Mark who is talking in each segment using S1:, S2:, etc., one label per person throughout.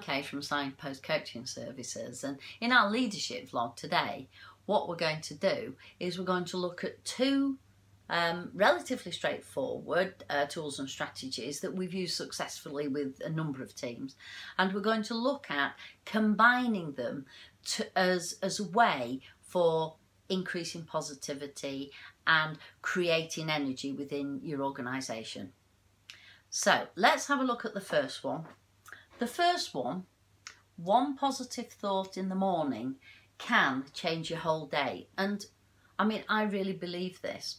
S1: Kay from Signpost Coaching Services, and in our leadership vlog today, what we're going to do is we're going to look at two relatively straightforward tools and strategies that we've used successfully with a number of teams, and we're going to look at combining them as a way for increasing positivity and creating energy within your organisation. So let's have a look at the first one. The first one positive thought in the morning can change your whole day. And I mean, I really believe this.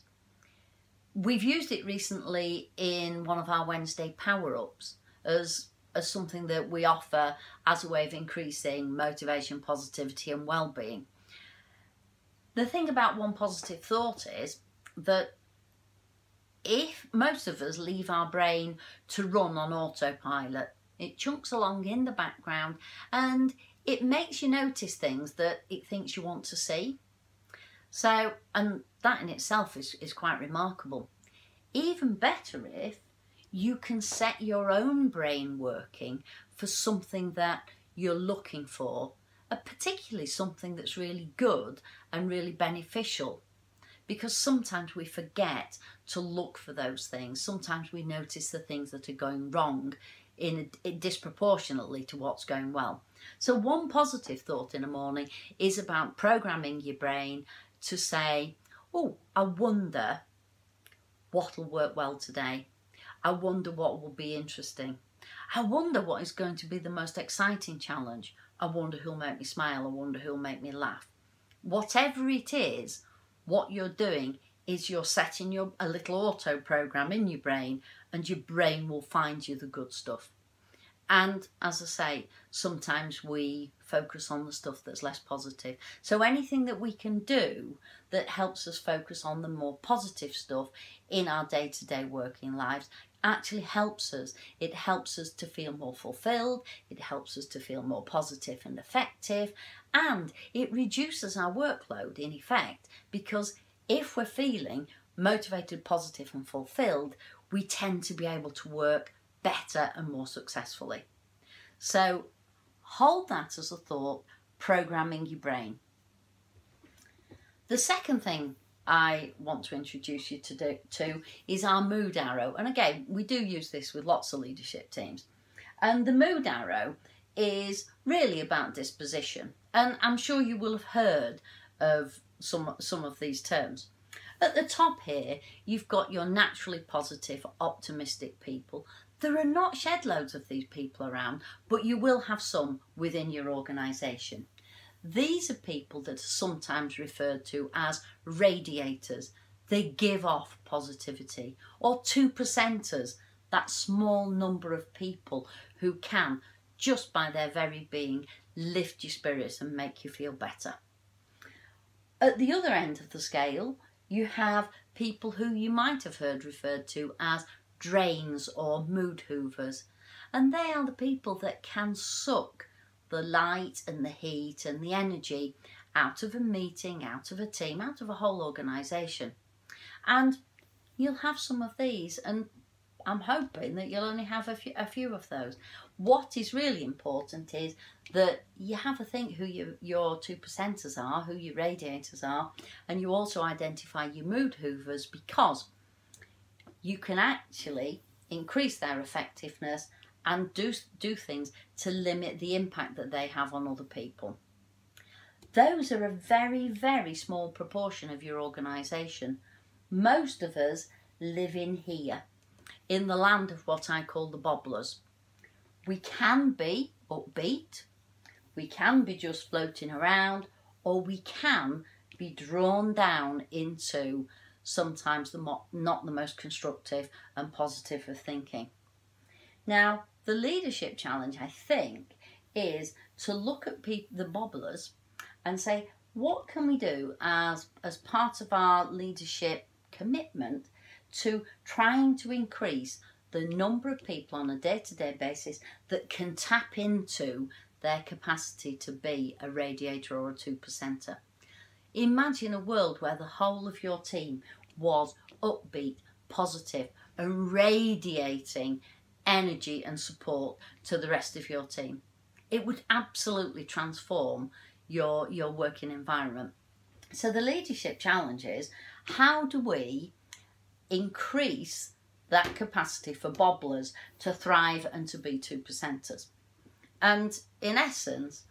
S1: We've used it recently in one of our Wednesday power-ups as something that we offer as a way of increasing motivation, positivity and well-being. The thing about one positive thought is that if most of us leave our brain to run on autopilot, it chunks along in the background and it makes you notice things that it thinks you want to see. So, and that in itself is quite remarkable. Even better if you can set your own brain working for something that you're looking for, particularly something that's really good and really beneficial. Because sometimes we forget to look for those things. Sometimes we notice the things that are going wrong in disproportionately to what's going well. So one positive thought in the morning is about programming your brain to say, oh, I wonder what'll work well today. I wonder what will be interesting. I wonder what is going to be the most exciting challenge. I wonder who'll make me smile. I wonder who'll make me laugh. Whatever it is, what you're doing is you're setting a little auto program in your brain, and your brain will find you the good stuff. And as I say, sometimes we focus on the stuff that's less positive. So anything that we can do that helps us focus on the more positive stuff in our day-to-day working lives actually helps us. It helps us to feel more fulfilled, it helps us to feel more positive and effective, and it reduces our workload in effect, because if we're feeling motivated, positive and fulfilled, we tend to be able to work better and more successfully. So hold that as a thought, programming your brain. The second thing I want to introduce you to is our mood arrow. And again, we do use this with lots of leadership teams. And the mood arrow is really about disposition. And I'm sure you will have heard of some of these terms. At the top here, you've got your naturally positive, optimistic people. There are not shed loads of these people around, but you will have some within your organisation. These are people that are sometimes referred to as radiators. They give off positivity. Or 2%ers, that small number of people who can, just by their very being, lift your spirits and make you feel better. At the other end of the scale, you have people who you might have heard referred to as drains or mood hoovers. And they are the people that can suck the light and the heat and the energy out of a meeting, out of a team, out of a whole organisation. And you'll have some of these, and I'm hoping that you'll only have a few of those. What is really important is that you have a think who your 2%ers are, who your radiators are, and you also identify your mood hoovers, because you can actually increase their effectiveness and do things to limit the impact that they have on other people. Those are a very, very small proportion of your organisation. Most of us live in here, in the land of what I call the bobblers. We can be upbeat, we can be just floating around, or we can be drawn down into sometimes not the most constructive and positive of thinking. Now, the leadership challenge, I think, is to look at the bobblers and say, what can we do as part of our leadership commitment to trying to increase the number of people on a day-to-day basis that can tap into their capacity to be a radiator or a 2%er. Imagine a world where the whole of your team was upbeat, positive and radiating energy and support to the rest of your team. it would absolutely transform your working environment. So the leadership challenge is, how do we increase that capacity for bobblers to thrive and to be 2%ers? And in essence,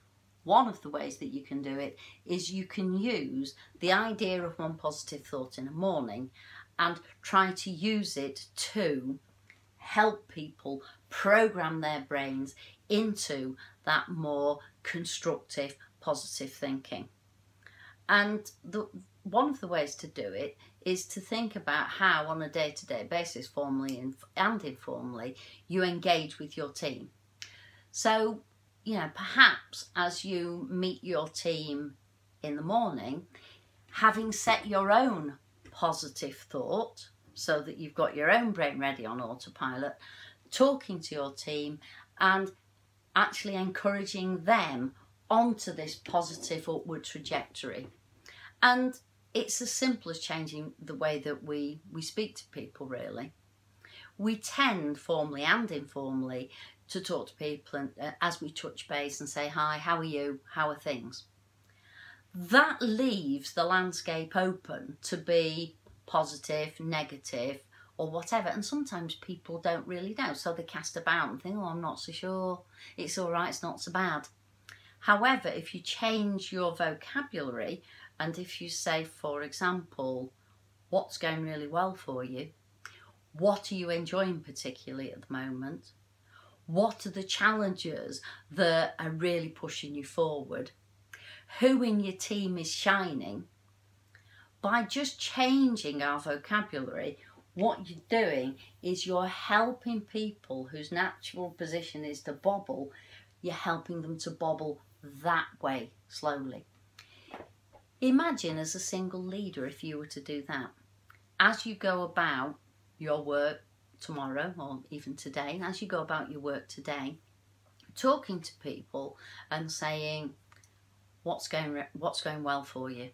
S1: one of the ways that you can do it is you can use the idea of one positive thought in the morning and try to use it to help people program their brains into that more constructive, positive thinking. And one of the ways to do it is to think about how, on a day-to-day basis, formally and informally, you engage with your team. So, you know, perhaps as you meet your team in the morning, having set your own positive thought so that you've got your own brain ready on autopilot, talking to your team and actually encouraging them onto this positive upward trajectory. And it's as simple as changing the way that we speak to people, really. We tend, formally and informally, to talk to people and, as we touch base and say, hi, how are you? How are things? That leaves the landscape open to be positive, negative, or whatever. And sometimes people don't really know, so they cast about and think, oh, I'm not so sure. It's all right, it's not so bad. However, if you change your vocabulary, and if you say, for example, what's going really well for you? What are you enjoying particularly at the moment? What are the challenges that are really pushing you forward? Who in your team is shining? By just changing our vocabulary, what you're doing is you're helping people whose natural position is to bobble, you're helping them to bobble that way slowly. Imagine as a single leader if you were to do that. As you go about your work tomorrow or even today, and as you go about your work today, talking to people and saying what's going well for you.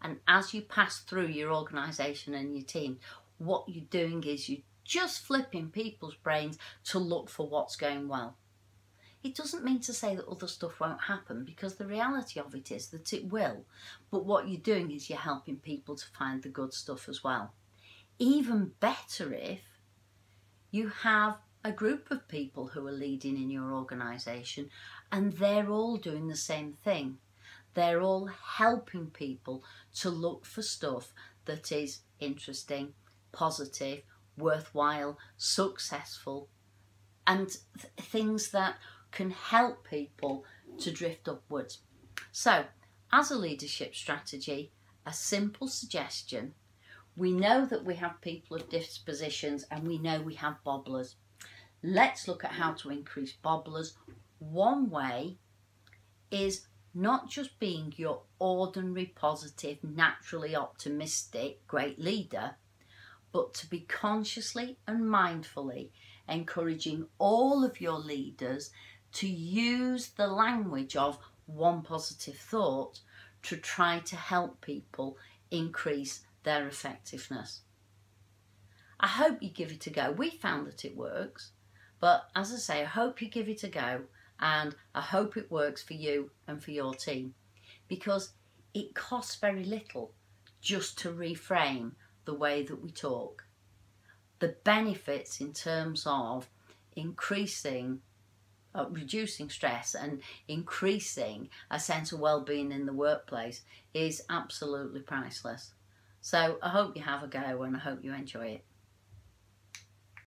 S1: And as you pass through your organisation and your team, what you're doing is you're just flipping people's brains to look for what's going well. It doesn't mean to say that other stuff won't happen, because the reality of it is that it will. But what you're doing is you're helping people to find the good stuff as well. Even better if you have a group of people who are leading in your organisation and they're all doing the same thing. They're all helping people to look for stuff that is interesting, positive, worthwhile, successful, and things that can help people to drift upwards. So, as a leadership strategy, a simple suggestion: we know that we have people of dispositions and we know we have bobblers. Let's look at how to increase bobblers. One way is not just being your ordinary, positive, naturally optimistic, great leader, but to be consciously and mindfully encouraging all of your leaders to use the language of one positive thought to try to help people increase their effectiveness. I hope you give it a go. We found that it works, but as I say, I hope you give it a go, and I hope it works for you and for your team, because it costs very little just to reframe the way that we talk. The benefits in terms of reducing stress and increasing a sense of well-being in the workplace is absolutely priceless. So I hope you have a go and I hope you enjoy it.